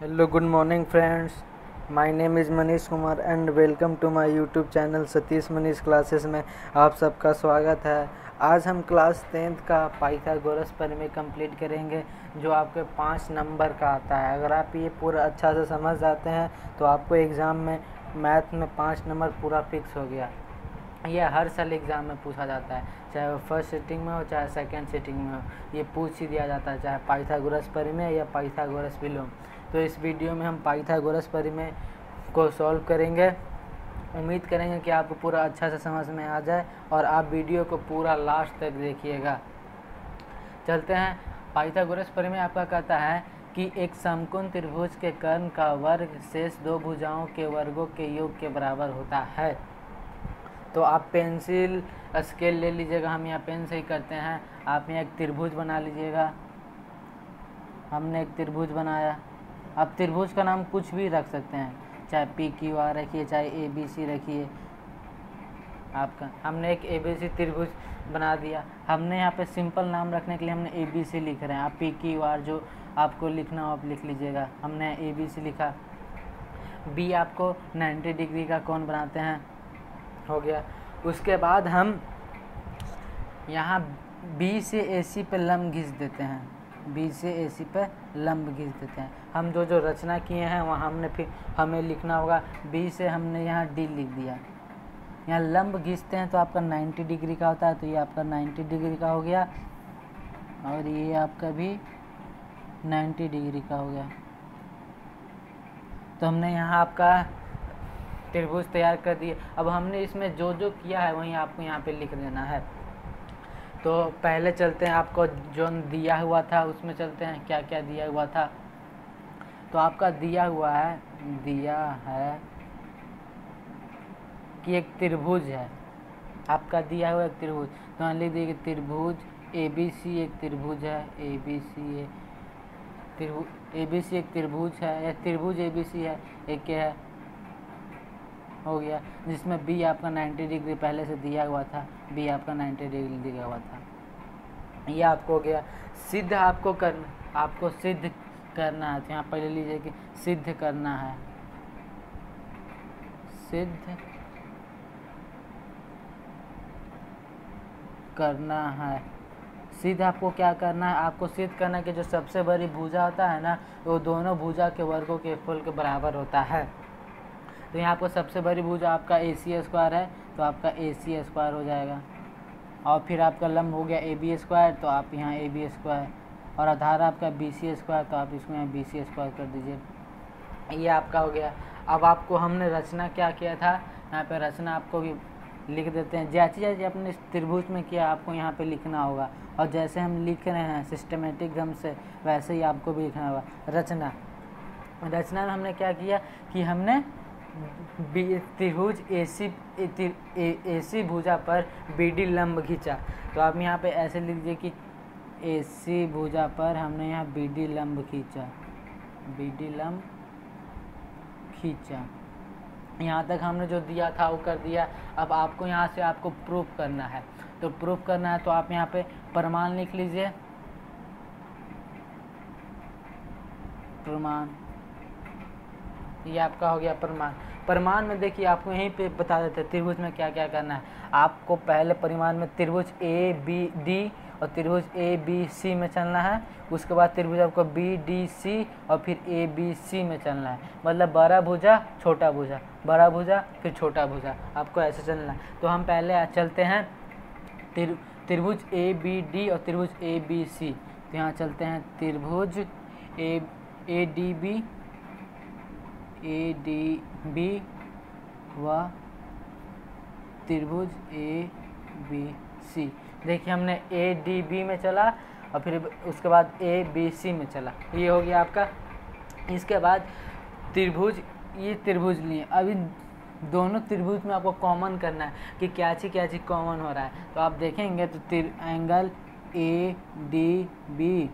Hello, good morning, friends. My name is Manish Kumar and welcome to my YouTube channel Satish Manish Classes में आप सबका स्वागत है। आज हम क्लास 10th का पाइथागोरस प्रमेय कंप्लीट करेंगे जो आपके 5 नंबर का आता है। अगर आप ये पूरा अच्छा से समझ जाते हैं तो आपको एग्ज़ाम में मैथ में 5 नंबर पूरा फिक्स हो गया। यह हर साल एग्ज़ाम में पूछा जाता है, चाहे वो फर्स्ट सिटिंग में हो चाहे सेकंड सिटिंग में हो, ये पूछ ही दिया जाता है, चाहे पाइथागोरस प्रमेय या पाइथागोरस विलोम। तो इस वीडियो में हम पाइथागोरस प्रमेय को सॉल्व करेंगे। उम्मीद करेंगे कि आपको पूरा अच्छा से समझ में आ जाए और आप वीडियो को पूरा लास्ट तक देखिएगा। चलते हैं। पाइथागोरस प्रमेय आपका कहता है कि एक समकोण त्रिभुज के कर्ण का वर्ग शेष दो भुजाओं के वर्गों के योग के बराबर होता है। तो आप पेंसिल स्केल ले लीजिएगा, हम यहाँ पेन से ही करते हैं। आप यहाँ एक त्रिभुज बना लीजिएगा। हमने एक त्रिभुज बनाया। आप त्रिभुज का नाम कुछ भी रख सकते हैं, चाहे PQR रखिए, चाहे ABC रखिए आपका। हमने एक ABC त्रिभुज बना दिया। हमने यहाँ पे सिंपल नाम रखने के लिए हमने ABC लिख रहे हैं। आप PQR जो आपको लिखना हो आप लिख लीजिएगा। हमने ABC लिखा। B आपको 90 डिग्री का कोण बनाते हैं, हो गया। उसके बाद हम यहाँ B से AC पे लंब घिस देते हैं। B से AC पे लंब घिस देते हैं। हम जो रचना किए हैं वहाँ हमने फिर हमें लिखना होगा। B से हमने यहाँ D लिख दिया। यहाँ लंब घिसते हैं तो आपका 90 डिग्री का होता है, तो ये आपका 90 डिग्री का हो गया और ये आपका भी 90 डिग्री का हो गया। तो हमने यहाँ आपका त्रिभुज तैयार कर दिए। अब हमने इसमें जो किया है वहीं आपको यहाँ पे लिख देना है। तो पहले चलते हैं, आपको जो दिया हुआ था उसमें चलते हैं, क्या क्या दिया हुआ था। तो आपका दिया है कि एक त्रिभुज है। आपका दिया हुआ एक त्रिभुज, तो यहाँ लिख दिए त्रिभुज ABC एक त्रिभुज है। ABC एक त्रिभुज है, या त्रिभुज ABC है, एक है, हो गया। जिसमें B आपका 90 डिग्री पहले से दिया हुआ था। B आपका 90 डिग्री दिया हुआ था। ये आपको हो गया। सिद्ध आपको सिद्ध करना है। तो यहाँ पहले लीजिए कि सिद्ध करना है। सिद्ध करना है। सिद्ध आपको क्या करना है? आपको सिद्ध करना है कि जो सबसे बड़ी भुजा होता है ना, वो दोनों भुजा के वर्गों के फल के बराबर होता है। तो यहाँ आपको सबसे बड़ी भुजा आपका AC स्क्वायर है, तो आपका AC स्क्वायर हो जाएगा। और फिर आपका लंब हो गया AB स्क्वायर, तो आप यहाँ AB स्क्वायर, और आधार आपका BC स्क्वायर, तो आप इसको यहाँ BC स्क्वायर कर दीजिए। ये आपका हो गया। अब आपको हमने रचना क्या किया था, यहाँ पे रचना आपको भी लिख देते हैं। जैसे अपने त्रिभुज में किया आपको यहाँ पे लिखना होगा, और जैसे हम लिख रहे हैं सिस्टमेटिक ढंग से वैसे ही आपको भी लिखना होगा। रचना में हमने क्या किया कि हमने त्रिभुज AC भुजा पर BD लंब खींचा। तो आप यहाँ पे ऐसे लिख दीजिए कि AC भुजा पर हमने यहाँ BD लंब खींचा। यहाँ तक हमने जो दिया था वो कर दिया। अब आपको यहाँ से आपको प्रूफ करना है। तो प्रूफ करना है तो आप यहाँ पे प्रमाण लिख लीजिए। प्रमाण, ये आपका हो गया प्रमाण। प्रमाण में देखिए आपको यहीं पे बता देते हैं त्रिभुज में क्या क्या करना है। आपको पहले परिमाण में त्रिभुज ABD और त्रिभुज ABC में चलना है। उसके बाद त्रिभुज आपको BDC और फिर ABC में चलना है। मतलब बड़ा भुजा छोटा भुजा, बड़ा भुजा फिर छोटा भुजा, आपको ऐसे चलना है। तो हम पहले चलते हैं त्रिभुज ABD और त्रिभुज ABC। तो यहाँ चलते हैं त्रिभुज ADB व त्रिभुज ABC। देखिए हमने ADB में चला और फिर उसके बाद ABC में चला। ये हो गया आपका। इसके बाद ये त्रिभुज लिए। अभी दोनों त्रिभुज में आपको कॉमन करना है कि क्या चीज़ कॉमन हो रहा है। तो आप देखेंगे तो एंगल ADB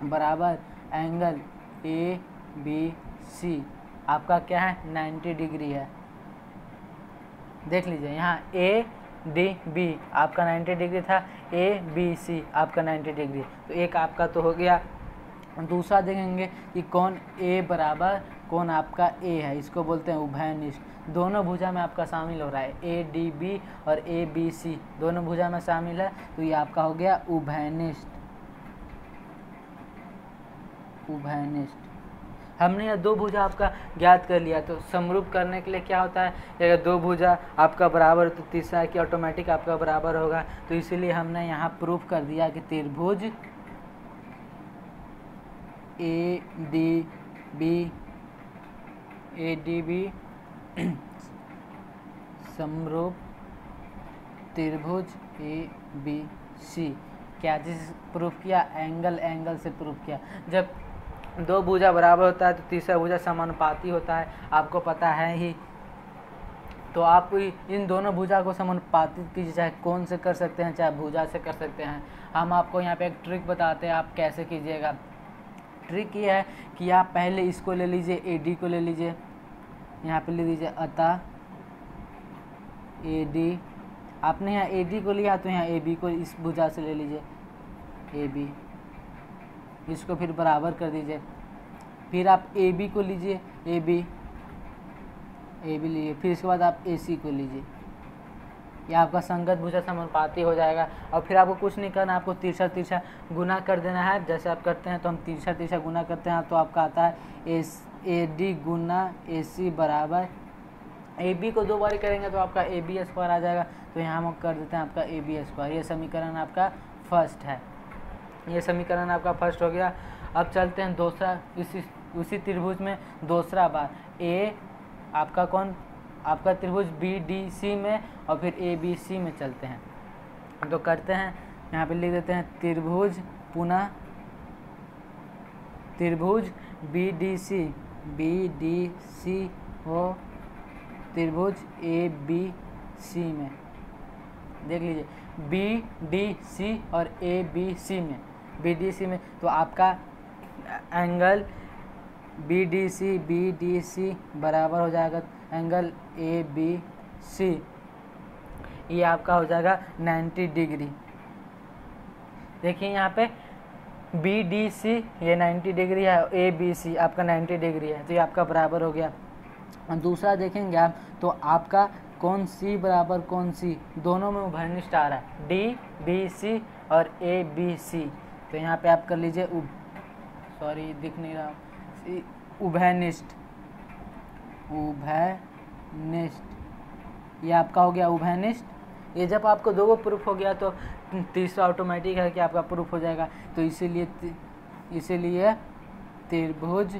बराबर एंगल ABC आपका क्या है, 90 डिग्री है। देख लीजिए यहाँ ADB आपका 90 डिग्री था, ABC आपका 90 डिग्री। तो एक आपका तो हो गया दूसरा देखेंगे कि कौन ए बराबर कौन आपका ए है, इसको बोलते हैं उभयनिष्ठ। दोनों भुजा में आपका शामिल हो रहा है, ए डी बी और ए बी सी दोनों भुजा में शामिल है, तो ये आपका हो गया उभयनिष्ठ। उभयनिष्ठ हमने यह दो भुजा आपका ज्ञात कर लिया। तो समरूप करने के लिए क्या होता है, अगर दो भुजा आपका बराबर तो तीसरा की ऑटोमेटिक आपका बराबर होगा। तो इसीलिए हमने यहाँ प्रूफ कर दिया कि त्रिभुज ए डी बी समरूप त्रिभुज ए बी सी। क्या चीज़ प्रूफ किया, एंगल से प्रूफ किया। जब दो भुजा बराबर होता है तो तीसरा भुजा समानुपाती होता है, आपको पता है ही। तो आप इन दोनों भुजा को समानुपातित कीजिए, चाहे कौन से कर सकते हैं चाहे भुजा से कर सकते हैं। हम आपको यहाँ पे एक ट्रिक बताते हैं, आप कैसे कीजिएगा। ट्रिक ये है कि आप पहले इसको ले लीजिए, ए डी को ले लीजिए, यहाँ पे ले लीजिए अतः ए डी। आपने यहाँ ए डी को लिया तो यहाँ ए बी को इस भुजा से ले लीजिए, ए बी, इसको फिर बराबर कर दीजिए। फिर आप ए बी को लीजिए, ए बी लीजिए, फिर इसके बाद आप ए सी को लीजिए। यह आपका संगत भुजा समानुपाती हो जाएगा। और फिर आपको कुछ नहीं करना, आपको तिरछा गुना कर देना है। जैसे आप करते हैं तो हम तिरछा गुना करते हैं, तो आपका आता है ए डी गुना ए सी बराबर, ए बी को दो बार करेंगे तो आपका ए बी स्क्वायर आ जाएगा। तो यहाँ हम कर देते हैं आपका ए बी स्क्वायर। ये समीकरण आपका फर्स्ट है, ये समीकरण आपका फर्स्ट हो गया। अब चलते हैं दूसरा, उसी त्रिभुज में दूसरा बार ए आपका कौन, आपका त्रिभुज बी डी सी में और फिर ए बी सी में चलते हैं। तो करते हैं, यहाँ पे लिख देते हैं त्रिभुज, पुनः त्रिभुज बी डी सी हो त्रिभुज ए बी सी में। देख लीजिए बी डी सी और ए बी सी में, बी डी सी में तो आपका एंगल बी डी सी बराबर हो जाएगा एंगल ए बी सी, ये आपका हो जाएगा 90 डिग्री। देखिए यहाँ पे बी डी सी ये 90 डिग्री है, ए बी सी आपका 90 डिग्री है, तो ये आपका बराबर हो गया। दूसरा देखेंगे आप तो आपका कौन सी बराबर कौन सी, दोनों में उभयनिष्ठ आ रहा है, डी बी सी और ए बी सी। तो यहाँ पे आप कर लीजिए सॉरी दिख नहीं रहा, उभयनिष्ठ, ये आपका हो गया उभयनिष्ठ। ये जब आपको दो प्रूफ हो गया तो तीसरा ऑटोमेटिक है कि आपका प्रूफ हो जाएगा। तो इसीलिए त्रिभुज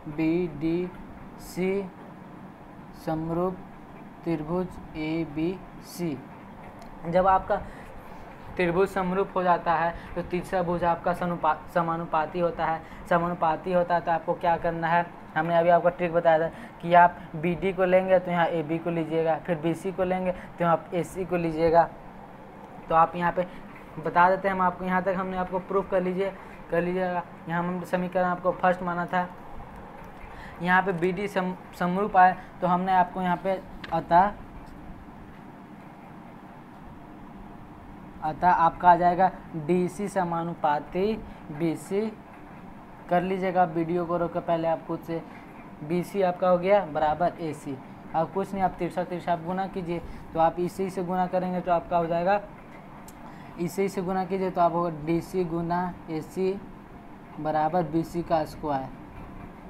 बी डी सी समरूप त्रिभुज ए बी सी। जब आपका त्रिभुज समरूप हो जाता है तो तीसरा भुज आपका समानुपाती होता है। समानुपाती होता है तो आपको क्या करना है, हमने अभी आपको ट्रिक बताया था कि आप बी डी को लेंगे तो यहाँ ए बी को लीजिएगा, फिर बी सी को लेंगे तो यहाँ ए सी को लीजिएगा। तो आप यहाँ पे बता देते हैं हम आपको, यहाँ तक हमने आपको प्रूफ कर लीजिएगा। यहाँ हम समीकरण आपको फर्स्ट माना था, यहाँ पे बी डी समरूप आए तो हमने आपको यहाँ पे अतः आपका आ जाएगा डी सी समानुपाती बी सी। कर लीजिएगा, वीडियो को रोक पहले आप खुद से। बी सी आपका हो गया बराबर ए सी। अब कुछ नहीं, आप तिरछा आप गुना कीजिए, तो आप इसी से गुना करेंगे तो आपका हो जाएगा, इसी से गुना कीजिए तो आप होगा डी सी गुना ए सी बराबर बी सी का स्क्वायर।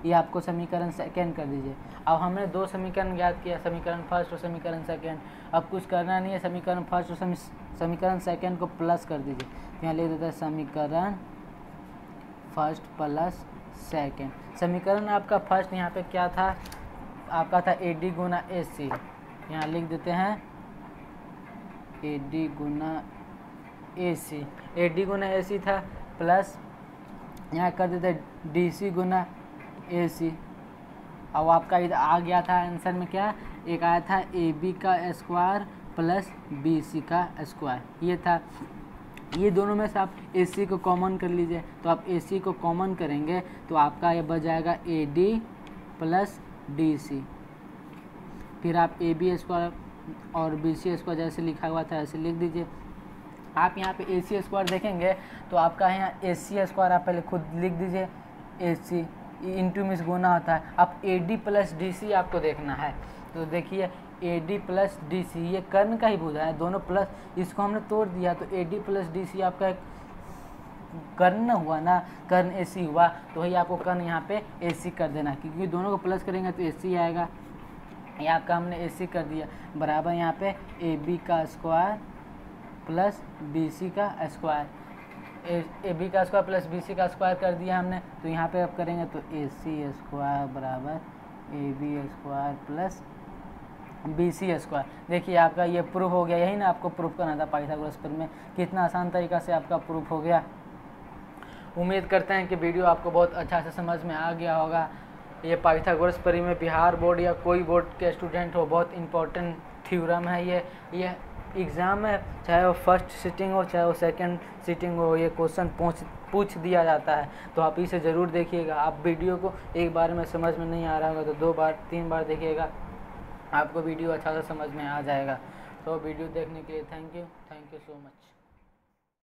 ये आपको समीकरण सेकेंड कर दीजिए। अब हमने दो समीकरण ज्ञात किया, समीकरण फर्स्ट और समीकरण सेकेंड। अब कुछ करना नहीं है, समीकरण फर्स्ट और समीकरण सेकेंड को प्लस कर दीजिए। यहाँ लिख देता है समीकरण फर्स्ट प्लस सेकेंड। समीकरण आपका फर्स्ट यहाँ पे क्या था, आपका था ए डी गुना ए सी। यहाँ लिख देते हैं A D Guna A C, A D गुना ए सी था, प्लस यहाँ कर देते डी सी गुना ए सी। अब आपका इधर आ गया था आंसर में क्या, एक आया था ए बी का स्क्वायर प्लस बी सी का स्क्वायर, ये था। ये दोनों में से आप ए सी को कॉमन कर लीजिए, तो आप ए सी को कॉमन करेंगे तो आपका ये बच जाएगा A D plus D C. फिर आप ए बी स्क्वायर और बी सी स्क्वायर जैसे लिखा हुआ था ऐसे लिख दीजिए। आप यहाँ पे AC स्क्वायर देखेंगे तो आपका यहाँ AC स्क्वायर आप पहले खुद लिख दीजिए, AC इंटू में गुना होता है। अब AD प्लस DC आपको देखना है, तो देखिए AD प्लस DC ये कर्ण का ही भुजा है, दोनों प्लस, इसको हमने तोड़ दिया तो AD प्लस DC आपका एक कर्ण हुआ ना, कर्ण AC हुआ, तो वही आपको कर्ण यहाँ पे AC कर देना, क्योंकि दोनों को प्लस करेंगे तो AC आएगा। ये आपका हमने AC कर दिया, बराबर यहाँ पे AB का स्क्वायर प्लस BC का स्क्वायर, AB का स्क्वायर प्लस BC का स्क्वायर कर दिया हमने, तो यहाँ पे अब करेंगे तो AC स्क्वायर बराबर AB square plus BC square. देखिए आपका ये प्रूफ हो गया, यही ना आपको प्रूफ करना था पाइथागोरस प्रमेय में, कितना आसान तरीका से आपका प्रूफ हो गया। उम्मीद करते हैं कि वीडियो आपको बहुत अच्छा से समझ में आ गया होगा। ये पाइथागोरस प्रमेय में बिहार बोर्ड या कोई बोर्ड के स्टूडेंट हो, बहुत इंपॉर्टेंट थ्योरम है ये एग्ज़ाम में, चाहे वो फर्स्ट सिटिंग हो चाहे वो सेकंड सिटिंग हो, ये क्वेश्चन पूछ दिया जाता है, तो आप इसे ज़रूर देखिएगा। आप वीडियो को एक बार में समझ में नहीं आ रहा होगा तो 2 बार 3 बार देखिएगा, आपको वीडियो अच्छा से समझ में आ जाएगा। तो वीडियो देखने के लिए थैंक यू सो मच।